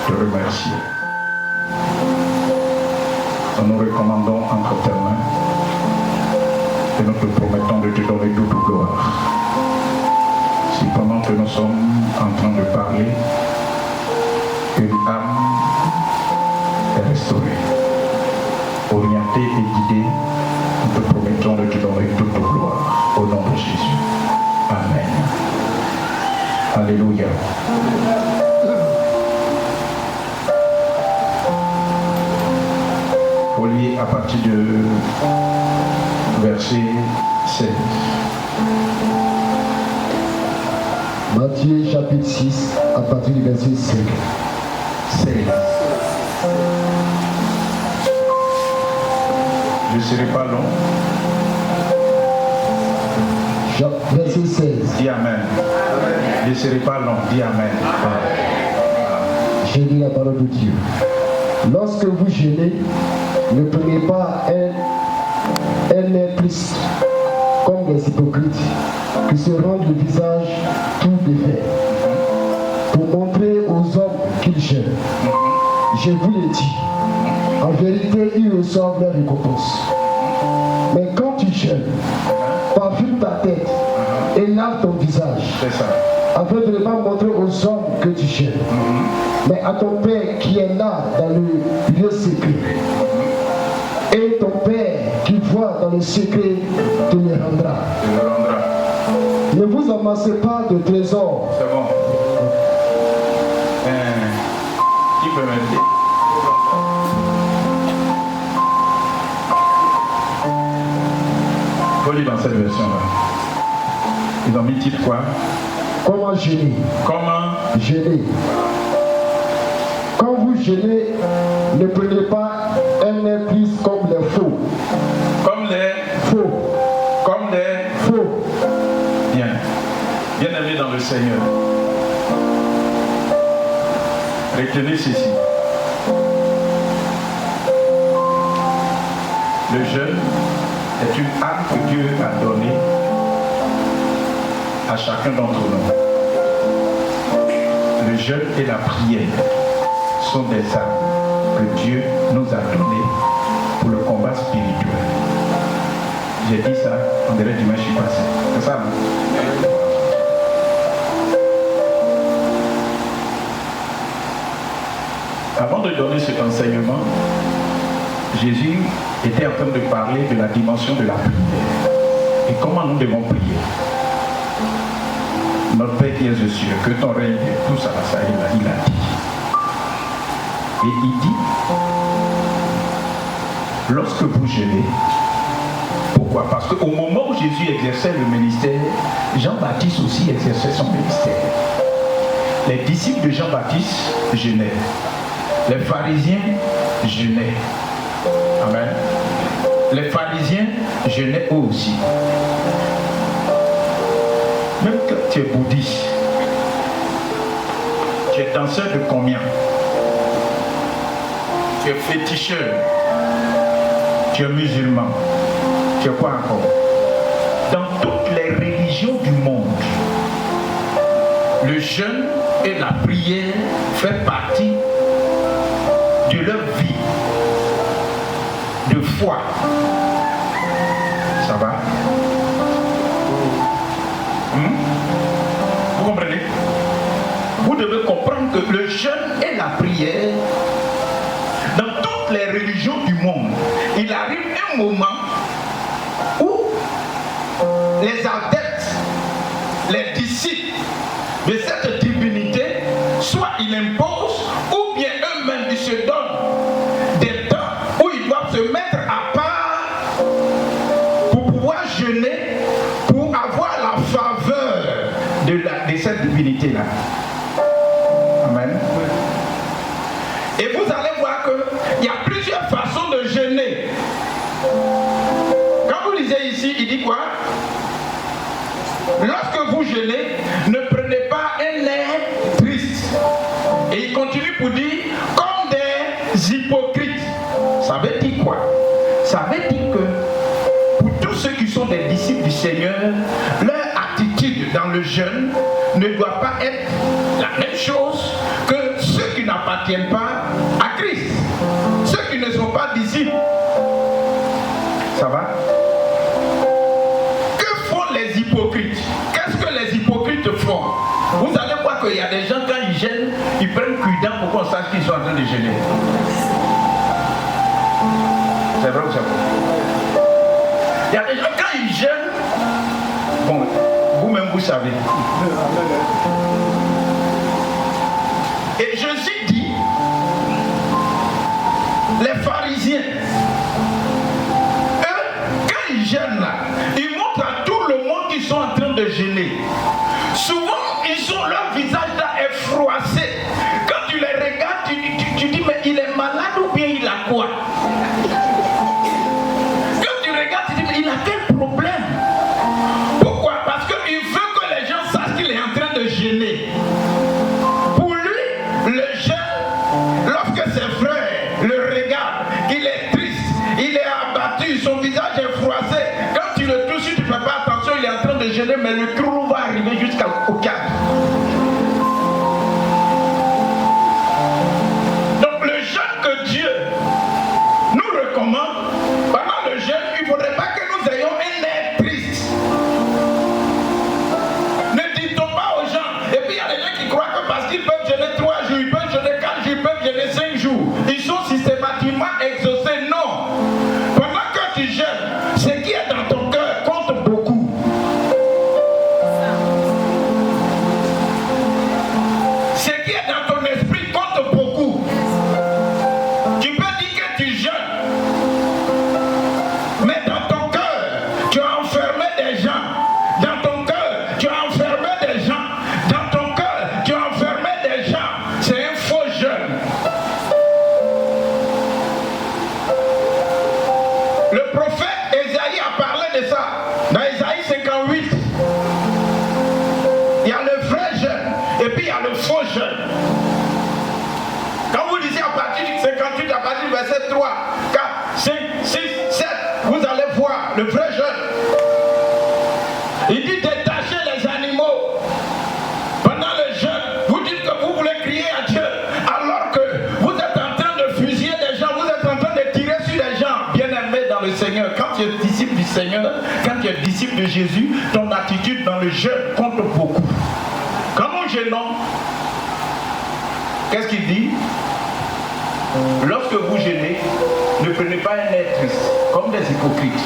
te remercier. Nous nous recommandons entre tes mains et nous te promettons de te donner toute gloire. Si pendant que nous sommes en train de parler, une âme est restaurée, orientée et guidée, nous te promettons de te donner toute gloire au nom de Jésus. Amen. Alléluia. Faut lire à partir de verset 16. Matthieu chapitre 6, à partir du verset 5. 16. Je ne serai pas long. Verset 16. Dis Amen. Je ne serai pas long. Dis Amen. Je lis la parole de Dieu. Lorsque vous jeûnez, ne prenez pas un air triste, comme des hypocrites, qui se rendent le visage tout défait, pour montrer aux hommes qu'ils jeûnent. Je vous l'ai dit, en vérité, ils reçoivent leur récompense. Mais quand tu jeûnes, parfume ta tête et lave ton visage, afin de ne pas montrer aux hommes que tu jeûnes, mais à ton Père qui est là dans le lieu secret. Et ton Père qui voit dans le secret te le rendra. Ne vous amassez pas de trésors. C'est bon. Qui peut m'aider? Faut lire dans cette version-là. Ils ont mis le titre quoi? Comment jeûner? Comment jeûner? Quand vous jeûnez, ne prenez pas un air triste comme les faux. Comme les faux. Comme les faux. Bien. Bien aimé dans le Seigneur. Retenez ceci. Le jeûne est une arme que Dieu a donnée à chacun d'entre nous. Le jeûne et la prière sont des armes que Dieu nous a données pour le combat spirituel. J'ai dit ça, on dirait dimanche passé. C'est ça, non? Avant de donner cet enseignement, Jésus était en train de parler de la dimension de la prière et comment nous devons prier. Notre Père qui est aux cieux, que ton règne vienne, tout ça, il a dit. Et il dit, lorsque vous jeûnez, pourquoi? Parce qu'au moment où Jésus exerçait le ministère, Jean-Baptiste aussi exerçait son ministère. Les disciples de Jean-Baptiste jeûnaient. Les pharisiens jeûnaient. Amen. Les pharisiens jeûnaient eux aussi. Même quand tu es bouddhiste, tu es danseur de combien? Tu es féticheur, tu es musulman, tu es quoi encore? Dans toutes les religions du monde, le jeûne et la prière font partie de leur vie de foi. Ça va? Vous comprenez? Vous devez comprendre que le jeûne et la prière, dans toutes les religions du monde, il arrive un moment où les adeptes, les disciples de cette divinité, soit ils imposent, ou bien eux-mêmes ils se donnent des temps où ils doivent se mettre à part pour pouvoir jeûner, pour avoir la faveur de cette divinité-là. Amen. Et vous allez voir qu'il y a plusieurs façons de jeûner. Quand vous lisez ici, il dit quoi? Lorsque vous jeûnez, ne prenez pas un air triste. Et il continue pour dire, comme des hypocrites. Ça veut dire quoi? Ça veut dire que pour tous ceux qui sont des disciples du Seigneur, leur attitude dans le jeûne ne doit pas être la même chose que ceux qui n'ont n'appartiennent pas à Christ. Ceux qui ne sont pas disciples. Ça va? Que font les hypocrites? Qu'est-ce que les hypocrites font? Vous allez voir qu'il y a des gens, quand ils gênent, ils prennent cuidant pour qu'on sache qu'ils sont en train de gêner. C'est vrai ou c'est vrai? Il y a des gens, quand ils gênent, bon, vous-même vous savez. Et Jésus dit, les pharisiens, eux, quand ils gênent là, ils montrent à tout le monde qu'ils sont en train de gêner. Souvent, ils ont leur visage là effroissé. Quand tu les regardes, tu dis, mais il est malade ou bien il a quoi? Quand tu regardes, tu dis, mais il a quel problème? Pourquoi? Parce qu'il veut que les gens sachent qu'il est en train de gêner. Pour lui, le jeune, lorsque ses frères le regardent, il est triste, il est abattu, son visage est froissé. Quand tu le touches, tu ne fais pas attention, il est en train de gêner, mais le trou va arriver jusqu'au cadre. Donc le jeûne que Dieu nous recommande, pendant le jeûne, il ne faudrait pas que nous ayons un air triste. Ne dit-on pas aux gens, et puis il y a des gens qui croient que parce qu'ils peuvent jeûner 3 jours, ils peuvent jeûner 4 jours, ils peuvent jeûner 5 jours, ils sont systématiquement exaucés. Non. Pendant que tu jeûnes, ce qui est dans ton cœur compte beaucoup. Ce qui est dans ton esprit compte beaucoup. Tu peux dire que tu jeûnes, mais dans ton cœur, tu as enfermé des gens. Dans ton cœur, tu as enfermé des gens. Dans ton cœur, tu as enfermé des gens. C'est un faux jeûne. Le prophète Ésaïe a parlé de ça. Dans Ésaïe 58, il y a le vrai jeûne et puis il y a le faux jeûne. Quand vous lisez à partir du 58, à partir du verset 3, 4, 5, 6, 7, vous allez voir le vrai jeûne. Il dit détachez les animaux. Pendant le jeûne, vous dites que vous voulez crier à Dieu, alors que vous êtes en train de fusiller des gens, vous êtes en train de tirer sur des gens. Bien-aimés dans le Seigneur, quand tu es disciple du Seigneur, quand tu es disciple de Jésus, ton attitude dans le jeûne compte beaucoup. Quand nous jeûnons, qu'est-ce qu'il dit? Lorsque vous jeûnez, ne prenez pas un air triste, comme des hypocrites,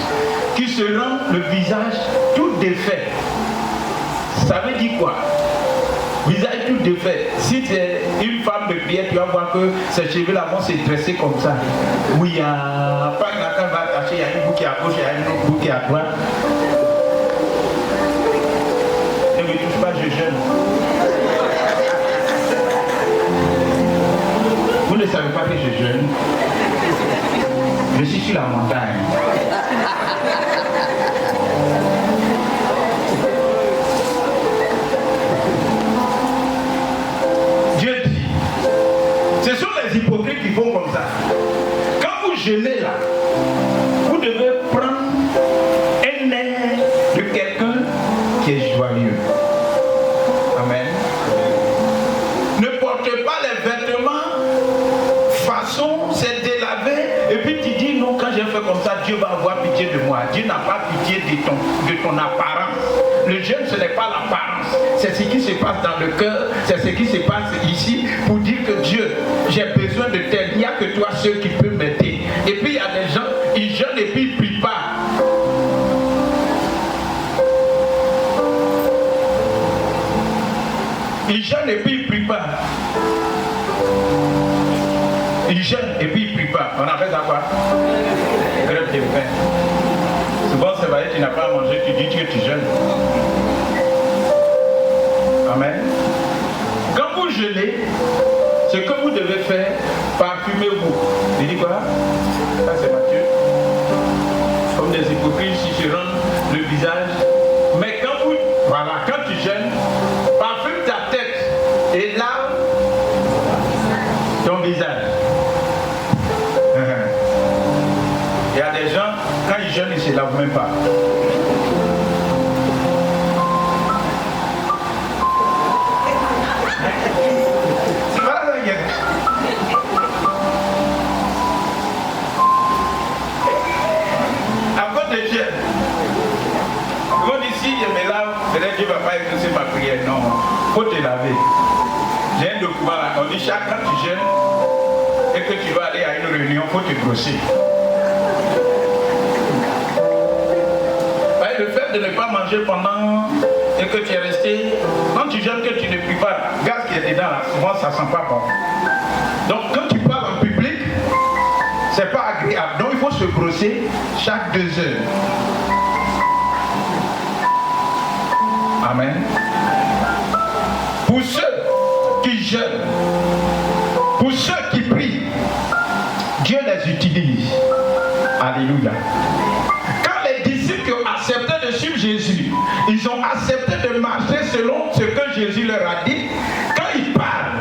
qui se rendent le visage tout défait. Ça veut dire quoi? Visage tout défait. Si tu es une femme de prière, tu vas voir que ses cheveux là vont se dresser comme ça. Oui, il y a pas que la femme va attacher, il y a une boucle qui est à gauche, il y a une autre boucle qui est à droite. Ne me touche pas, je jeûne. Vous ne savez pas que je jeûne. Je suis sur la montagne. Dieu dit, ce sont les hypocrites qui font comme ça. Quand vous jeûnez là, vous devez prendre un air de quelqu'un qui est joyeux. Amen. Ne portez pas les vêtements façon c'est délavé et puis tu dis non, quand j'ai fait comme ça, Dieu va avoir pitié de moi. Dieu n'a pas pitié de ton apparence. Le jeûne, ce n'est pas l'apparence, c'est ce qui se passe dans le cœur, c'est ce qui se passe ici pour dire que Dieu, j'ai besoin de tel, il n'y a que toi seul qui peut m'aider. Et puis il y a des gens, ils jeûnent et puis ils ne prient pas. Ils jeûnent et puis ils ne prient pas. Ils jeûnent et puis ils ne prient pas. On appelle ça quoi? Grève de faim. Souvent c'est vrai, tu n'as pas à manger, tu dis que tu jeûnes. Amen. Quand vous jeûnez, ce que vous devez faire, parfumez-vous. Il dit quoi? Ça c'est Matthieu. Comme des hypocrites qui se rendent le visage. Mais quand vous, voilà, quand tu jeûnes, parfume ta tête et lave ton visage. Il y a des gens, quand ils jeûnent, ils ne se lavent même pas. C'est pas la guerre. J'ai un document là, on dit chaque quand tu jeûnes et que tu vas aller à une réunion, il faut te brosser. Le fait de ne pas manger pendant et que tu es resté, quand tu jeûnes, que tu ne pries pas, le gaz qui est dedans là, souvent ça sent pas bon. Donc quand tu parles en public, c'est pas agréable. Donc il faut se brosser chaque 2 heures. Amen. Pour ceux qui jeûnent, pour ceux qui prient, Dieu les utilise. Alléluia. Accepté de suivre Jésus, ils ont accepté de marcher selon ce que Jésus leur a dit. Quand ils parlent,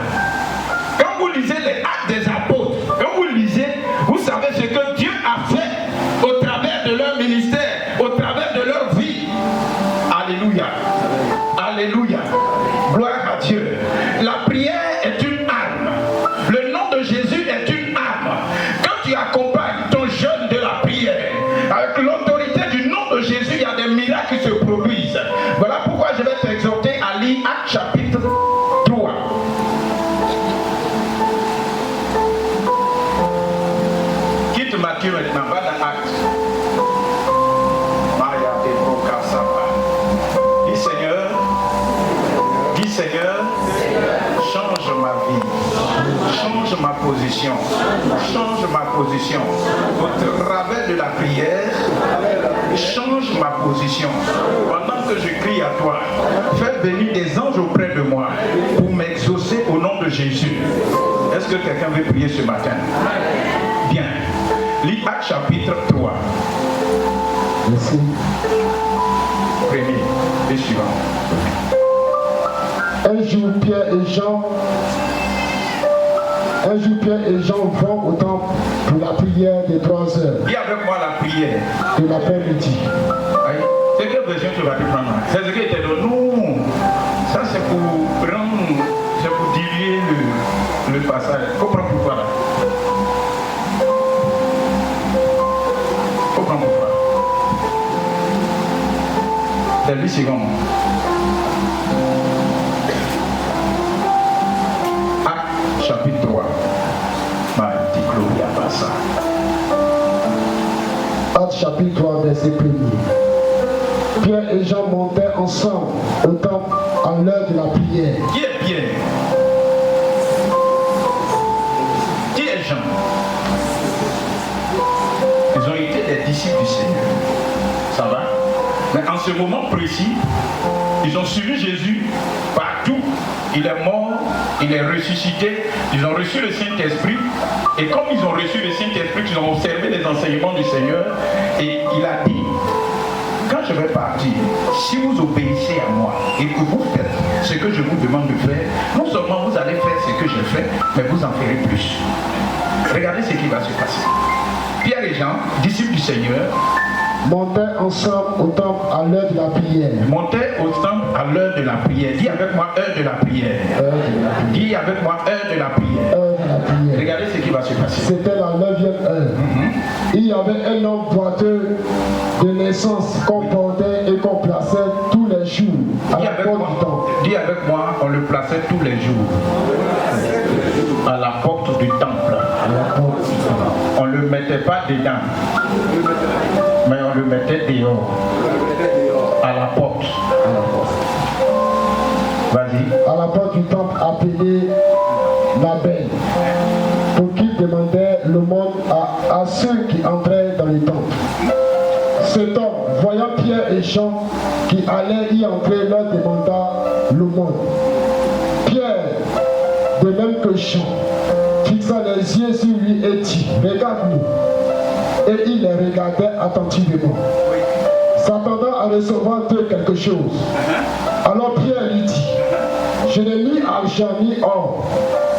quand vous lisez les actes des apôtres, quand vous lisez, vous savez ce que Dieu a fait au travers de leur ministère, au travers de leur vie. Alléluia. Alléluia. Gloire à Dieu. La prière est une arme. Le nom de Jésus est une arme. Quand tu accompagnes ton jeûne de la prière avec l'autorité du nom de Jésus, il y a des miracles qui se produisent. Voilà pourquoi je vais t'exhorter à lire Actes chapitre 3. Quitte Matthieu maintenant, va dans Actes. Dis Seigneur, change ma vie, change ma position, change ma position. Au travers de la prière, change ma position. Pendant que je crie à toi, fais venir des anges auprès de moi pour m'exaucer au nom de Jésus. Est-ce que quelqu'un veut prier ce matin? Bien. Lis Actes chapitre 3. Merci. Premier et suivant. Un jour, Pierre et Jean vont au temple pour la prière des 3 heures. Dis avec moi la prière de l'après-midi. Oui. C'est quelle version tu vas prendre? C'est ce qui était de nous. Ça c'est pour prendre, c'est pour diluer le passage. Comprends pourquoi là? Comprends pourquoi? C'est 8 secondes. Chapitre 3. Actes chapitre 3, verset 1er. Pierre et Jean montaient ensemble au temple à l'heure de la prière. Qui est Pierre? Qui est Jean? Ils ont été des disciples du Seigneur. Ça va? Mais en ce moment précis, ils ont suivi Jésus partout. Il est mort, il est ressuscité, ils ont reçu le Saint-Esprit. Et comme ils ont reçu le Saint-Esprit, ils ont observé les enseignements du Seigneur. Et il a dit, quand je vais partir, si vous obéissez à moi et que vous faites ce que je vous demande de faire, non seulement vous allez faire ce que j'ai fait, mais vous en ferez plus. Regardez ce qui va se passer. Pierre et Jean, disciples du Seigneur, montaient ensemble au temple à l'heure de la prière. Montaient au temple à l'heure de la prière. Dis avec moi heure de la prière. Dis avec moi heure de la prière. Heure de la prière. Regardez ce qui va se passer. C'était la 9e heure. Il y avait un homme boiteux de naissance qu'on portait et qu'on plaçait tous les jours à la porte du temple. Dis avec moi, on le plaçait tous les jours à la porte du temple. On ne le mettait pas dedans, mais on le mettait dehors, à la porte. Vas-y. À la porte du temple appelée la Belle, pour qu'il demandait le monde à ceux qui entraient dans le temple. Cet homme, voyant Pierre et Jean qui allaient y entrer, leur demanda le monde. Pierre, de même que Jean, fixa les yeux sur lui et dit, regarde-nous. Et il les regardait attentivement, s'attendant à recevoir d'eux quelque chose. Alors Pierre lui dit, je n'ai ni argent ni or,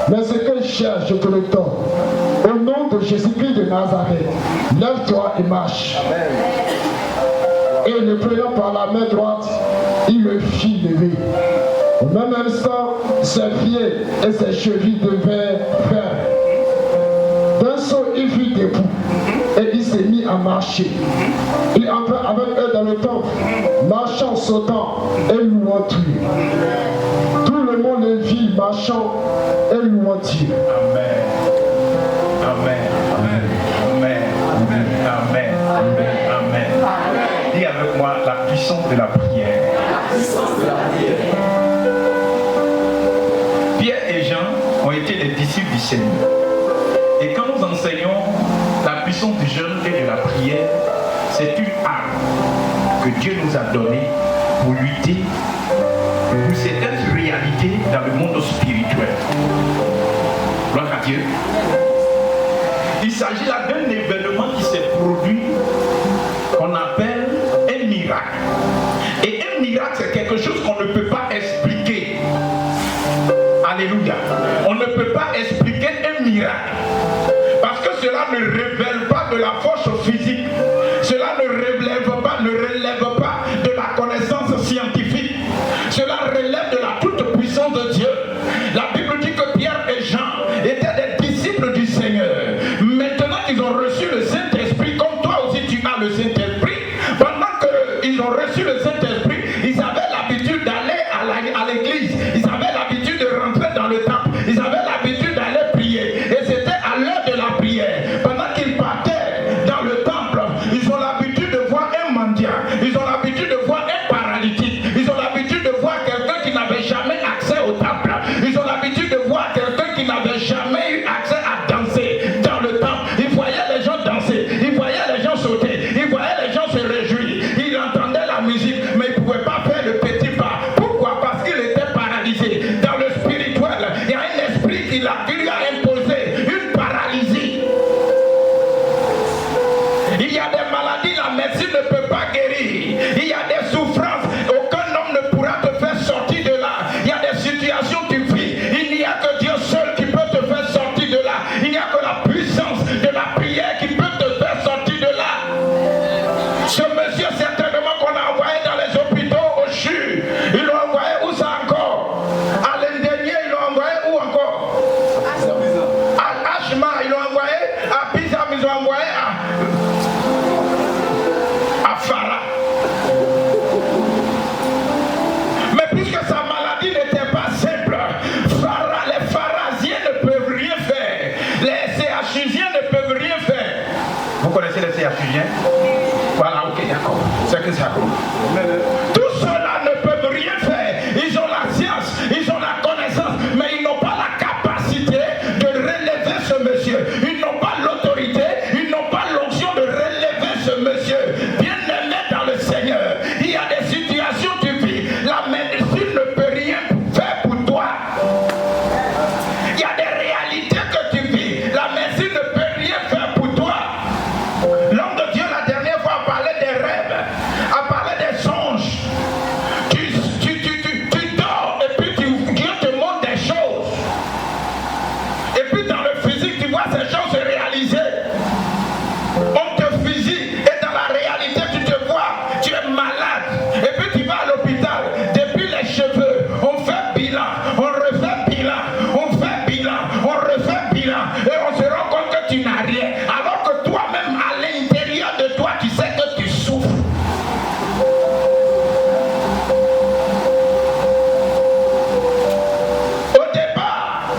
mais ce que je cherche, je te le donne. Au nom de Jésus-Christ de Nazareth, lève-toi et marche. Et le prenant par la main droite, il le fit lever. Au même instant, ses pieds et ses chevilles devinrent fermes. D'un saut, il fut debout et il s'est mis à marcher. Il entra avec eux dans le temple, marchant, sautant et louant Dieu. Tout le monde le vit marchons et louons Dieu. Amen. Amen. Amen. Amen. Amen. Amen. Amen. Amen. Dis avec moi la puissance de la prière. Pierre et Jean ont été les disciples du Seigneur. Et quand nous enseignons la puissance du jeûne et de la prière, c'est une arme que Dieu nous a donnée pour lutter pour certaines réalités dans le monde spirituel. Gloire à Dieu. Il s'agit là d'un événement qui s'est produit qu'on appelle un miracle. Et un miracle, c'est quelque chose qu'on ne peut pas expliquer. Alléluia. On ne peut pas expliquer un miracle. Parce que cela ne révèle pas de la force physique. Cela ne relève pas de la connaissance scientifique. Cela relève de la toute-puissance de Dieu. La Bible dit que Pierre et Jean étaient des disciples du Seigneur. Maintenant qu'ils ont reçu le Saint-Esprit, comme toi aussi tu as le Saint-Esprit, pendant qu'ils ont reçu le Saint-Esprit, ils avaient l'habitude d'aller à l'église. Ils avaient l'habitude de rentrer dans le temple. Ils avaient l'habitude d'aller prier. Et c'était à l'heure de la prière. Pendant qu'ils partaient dans le temple, ils ont l'habitude de voir un mendiant. Ils ont l'habitude de voir un paralytique. Ils ont l'habitude de voir quelqu'un qui n'avait jamais accès au temple. Ils ont l'habitude de voir quelqu'un qui n'avait jamais eu accès à danser dans le temple. Ils voyaient les gens danser. Ils voyaient les gens sauter. Ils voyaient les gens se réjouir. Ils entendaient la musique, mais ils ne pouvaient pas faire le petit pas. Pourquoi? Parce qu'ils étaient paralysés. Dans le spirituel, il y a un esprit qui lui a imposé une paralysie. Il y a des maladies, la médecine ne peut pas guérir. Il y a des souffrances, aucun homme ne pourra te faire sortir de là. Il y a des situations que tu vis, il n'y a que Dieu seul qui peut te faire sortir de là. Il n'y a que la puissance de la prière qui peut te faire sortir de là. Ce monsieur, certainement qu'on a envoyé dans les hôpitaux au CHU, ils l'ont envoyé où ça encore? À l'Indénier, ils l'ont envoyé où encore? À Ashma, ils l'ont envoyé à Pisa, ils l'ont envoyé à Farah. Mais puisque sa maladie n'était pas simple, les pharasiens ne peuvent rien faire. Les CHUsiens ne peuvent rien faire. Vous connaissez les CHUsiens? Voilà, ok, d'accord. C'est que ça. Tout cela ne peuvent rien faire. Ils ont la science, ils ont la connaissance, mais ils n'ont pas la capacité de relever ce monsieur. Ils n'ont pas l'autorité, ils n'ont pas l'onction de relever ce monsieur. Bien-aimé dans le Seigneur, il y a des situations que tu vis, la médecine ne peut rien faire pour toi. Il y a des réalités que tu vis, la médecine ne peut rien faire pour toi. L'homme de Dieu la dernière fois a parlé des rêves, a parlé des songes. Tu dors et puis Dieu te montre des choses. Et puis dans le physique, tu vois ces choses se réaliser. On te fusille et dans la réalité, tu te vois, tu es malade. Et puis tu vas à l'hôpital, depuis les cheveux, on fait bilan, on refait bilan, on fait bilan, on refait bilan. Et on se rend compte que tu n'as rien. Alors que toi-même, à l'intérieur de toi, tu sais que tu souffres. Au départ,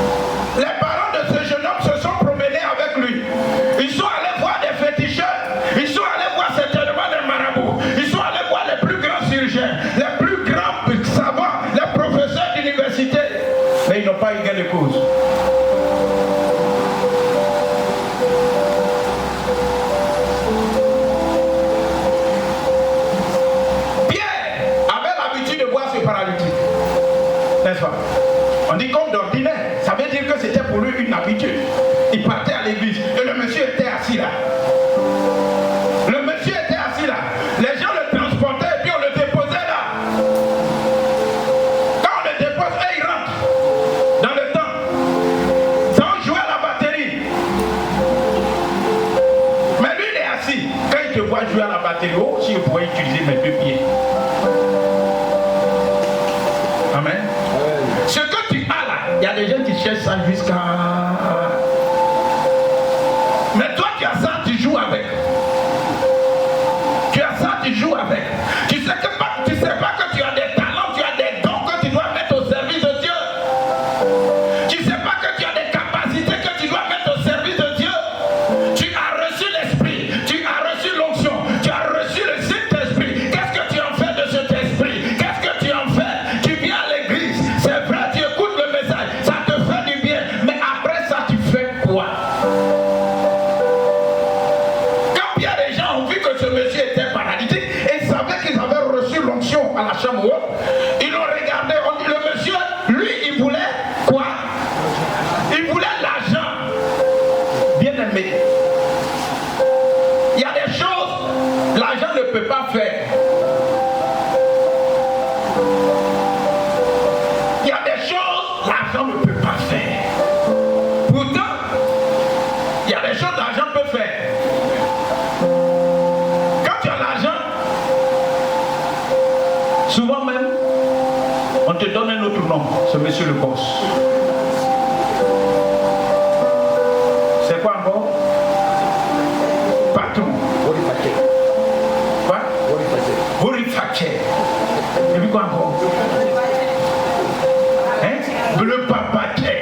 les parents de ce jeune homme se sont promenés avec lui. Ils sont allés voir des féticheurs. Ils sont allés voir certainement des marabouts. Ils sont allés voir les plus grands chirurgiens, les plus grands savants, les professeurs d'université. Mais ils n'ont pas eu gain de cause. Pierre avait l'habitude de voir ce paralytique. N'est-ce pas? On dit comme d'ordinaire. Ça veut dire que c'était pour lui une habitude. Il partait à l'église et le monsieur était assis là. Le monsieur était assis là. Les gens le transportaient et puis on le déposait là. Quand on le dépose, il rentre dans le temple. Ça on jouait à la batterie. Mais lui il est assis. Quand il te voit jouer à la batterie, oh, si je pouvais utiliser mes deux pieds. Amen. Ce que tu as là, il y a des gens qui cherchent ça jusqu'à... Mais toi tu as ça, tu joues avec. Tu as ça, tu joues avec. Tu sais pas que tu as des talents, tu as des dons que tu dois mettre au service de Dieu. Tu ne sais pas que tu as des capacités que tu dois mettre au service de Dieu. Tu as reçu l'Esprit, tu as reçu l'onction, tu as reçu le Saint-Esprit. Qu'est-ce que tu en fais de cet esprit? Qu'est-ce que tu en fais? Tu viens à l'église, c'est vrai, tu écoutes le message, ça te fait du bien. Mais après ça, tu fais quoi? Quand il y a des gens ont vu que ce monsieur était paralytique et ils savaient qu'ils avaient reçu l'onction à la chambre haute, ils l'ont regardé, on dit le monsieur, lui, il voulait quoi? Il voulait l'argent. Bien aimé, il y a des choses l'argent ne peut pas faire. Il y a des choses l'argent ne peut pas faire. Pourtant, il y a des choses l'argent peut faire. Quand tu as l'argent, souvent même, on te donne un autre nom, c'est monsieur le boss. C'est quoi encore? Patron. Quoi? Borifaché. Et puis quoi encore? Hein? Le papaché.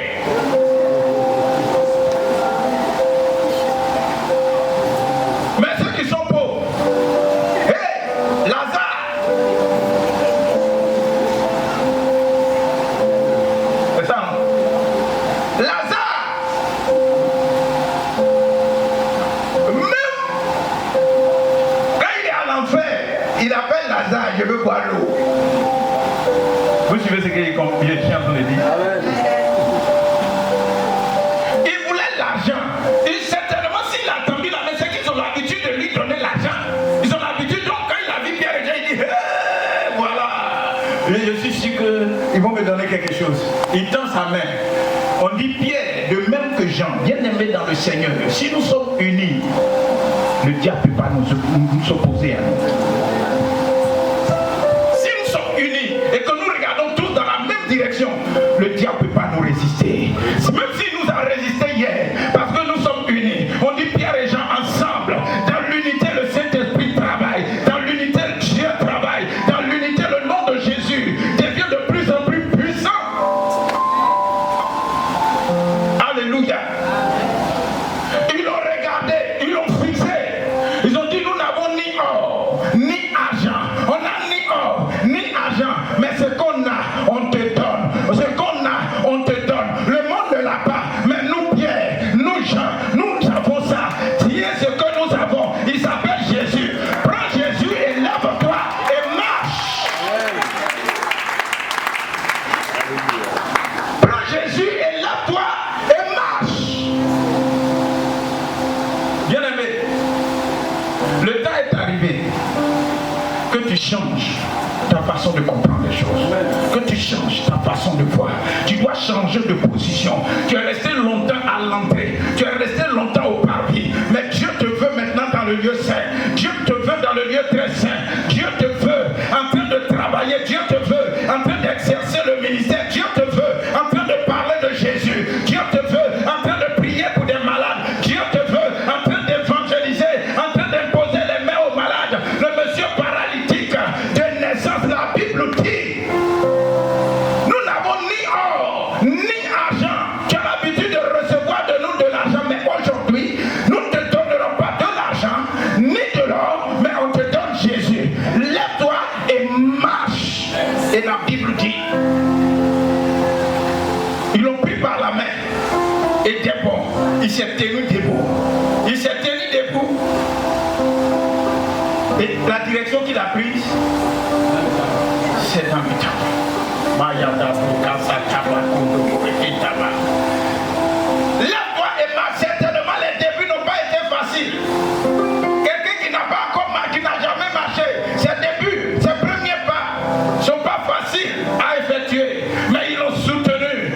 Mais ceux qui sont pauvres, hey, Lazare. C'est ça, non? Lazare. Même quand il est à l'enfer, il appelle Lazare, je veux boire l'eau. Vous suivez ce qu'il est en train de dire? Il voulait l'argent. Et certainement, s'il a attendu là, mais c'est qu'ils ont l'habitude de lui donner l'argent. Ils ont l'habitude, donc quand il a vu Pierre et Jean, il dit hey, voilà. Et je suis sûr qu'ils vont me donner quelque chose. Il tend sa main. On dit Pierre, de même que Jean, bien aimé dans le Seigneur. Si nous sommes unis, le diable ne peut pas nous s'opposer à nous. Si nous sommes unis et que nous regardons tous dans la même direction, le diable ne peut pas nous résister. Même s'il nous a résisté hier, parce que nous sommes unis. On dit Pierre et Jean ensemble. Dans l'unité, le Saint-Esprit travaille. Dans l'unité, Dieu travaille. Dans l'unité, le nom de Jésus devient de plus en plus puissant. Alléluia. Ils l'ont regardé, ils l'ont fixé. Ils ont dit nous n'avons ni or, ni argent. On n'a ni or, ni argent. Mais ce qu'on a, on te donne. Ce qu'on a, on te donne. Le monde ne l'a pas. Mais nous, Pierre, nous, Jean, nous avons ça. Tiens ce que nous avons. Il s'appelle Jésus. Prends Jésus et lève-toi et marche. Prends Jésus et lève-toi et marche. Bien aimé, le temps est arrivé que tu changes ta façon de comprendre les choses, que tu changes ta façon de voir. Tu dois changer de position. Tu es resté longtemps à l'entrée, tu es resté longtemps au parvis, mais Dieu te veut maintenant dans le lieu saint. Dieu te veut dans le lieu très saint. Dieu te veut en train de travailler. Dieu te veut en train d'exercer le ministère. Dieu te veut en train de parler de Jésus. Dieu te veut en train de prier pour des malades. Dieu te veut en train d'évangéliser, en train d'imposer les mains aux malades. Le monsieur paralytique de naissance, la Bible dit, nous n'avons ni or, ni argent. Tu as l'habitude de recevoir de nous de l'argent, mais aujourd'hui, nous ne te donnerons pas de l'argent, ni de l'or, mais on te donne Jésus. Lève-toi et marche. Et la Bible dit, ils l'ont pris par la main. Et debout, il s'est tenu debout. Il s'est tenu debout. Et la direction qu'il a prise, c'est dans le temps. Lève-toi et marche. Certainement, les débuts n'ont pas été faciles. Quelqu'un qui n'a pas encore marché, qui n'a jamais marché, ses débuts, ses premiers pas ne sont pas faciles à effectuer. Mais ils l'ont soutenu.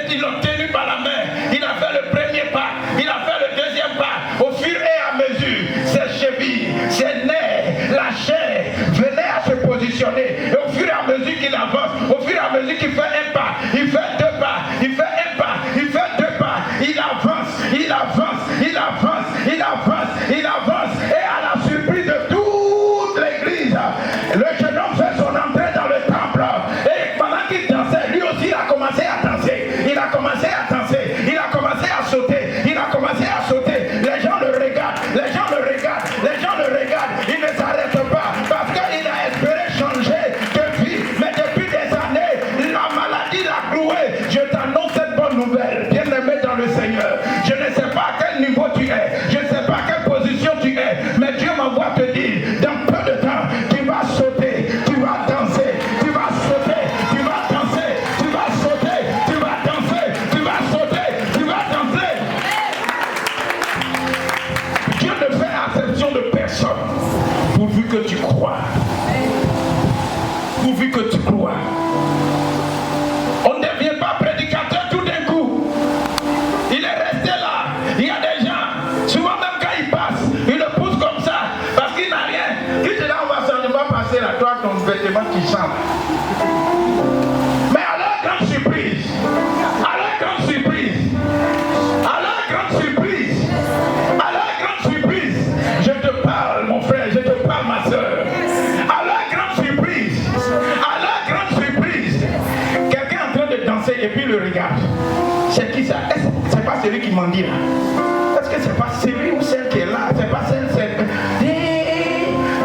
Ils l'ont tenu par la main. Il a fait le premier pas. Il a fait le deuxième pas. Au fur et à mesure, ses chevilles, ses nerfs, la chair venaient à se positionner. Et au fur et à mesure qu'il avance, au fur et à mesure qu'il fait un pas, C'est qui ça? C'est pas celui qui m'en dit là. Est-ce que c'est pas celui ou celle qui est là? C'est pas celle, c'est...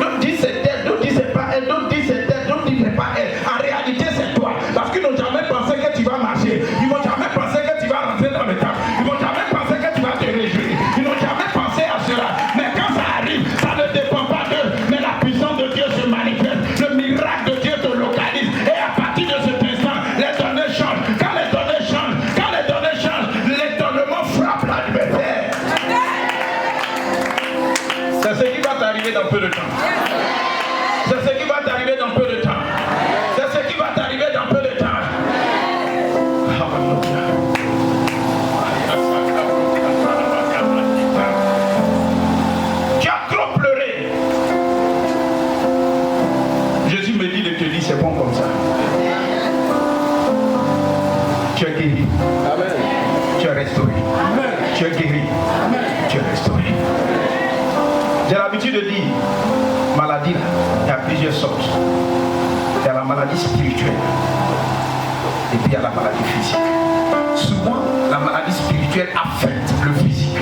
D'autres disent c'est elle, d'autres disent c'est pas elle, d'autres disent c'est elle, d'autres disent c'est pas elle. En réalité c'est toi. Parce qu'ils n'ont jamais pensé que tu vas marcher. Ils n'ont jamais pensé que tu vas rentrer dans le temple. Ils n'ont jamais pensé que tu vas te réjouir. Ils n'ont jamais pensé à cela. Mais quand ça arrive, ça ne dépend pas d'eux. Mais la puissance de Dieu se manifeste. Le miracle de Dieu te localise. Et à partir de cet instant, les données changent. Quand les données changent, l'étonnement frappe l'adversaire. C'est ce qui va t'arriver dans peu de temps. C'est ce qui va t'arriver dans peu de temps. C'est ce qui va t'arriver dans peu de temps. Tu as trop pleuré. Jésus me dit de te dire c'est bon comme ça. Tu es guéri. Amen. Tu es restauré. Amen. Tu es guéri. Amen. Tu es restauré. J'ai l'habitude de dire, maladie, il y a plusieurs sortes. Il y a la maladie spirituelle et puis il y a la maladie physique. Souvent, la maladie spirituelle affecte le physique.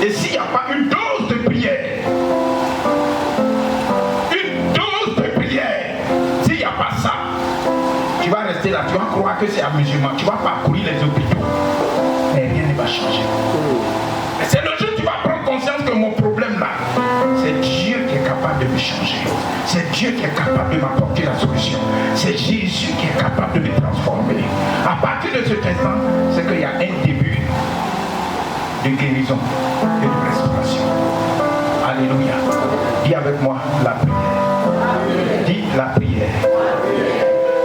Et s'il n'y a pas une dose de prière, s'il n'y a pas ça, tu vas rester là, tu vas croire que c'est amusement, tu vas parcourir les hôpitaux, mais rien ne va changer. C'est le jour où tu vas prendre conscience que mon problème là, c'est Dieu qui est capable de me changer. C'est Dieu qui est capable de m'apporter la solution. C'est Jésus qui est capable de me transformer. À partir de cet instant, c'est qu'il y a un début de guérison et de restauration. Alléluia. Dis avec moi la prière. Dis la prière.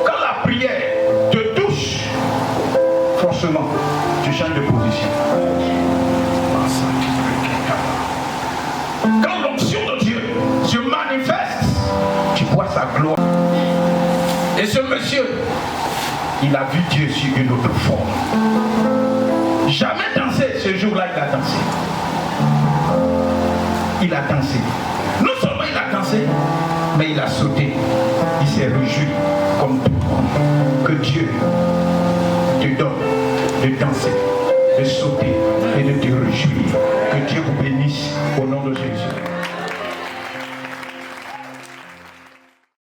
Quand la prière te touche, forcément, tu changes de position. Quand l'onction de Dieu se manifeste, tu vois sa gloire. Et ce monsieur, il a vu Dieu sur une autre forme. Jamais dansé, ce jour-là il a dansé. Il a dansé. Non seulement il a dansé, mais il a sauté. Il s'est réjoui comme tout le monde. Que Dieu te donne de danser, de sauter et de te réjouir.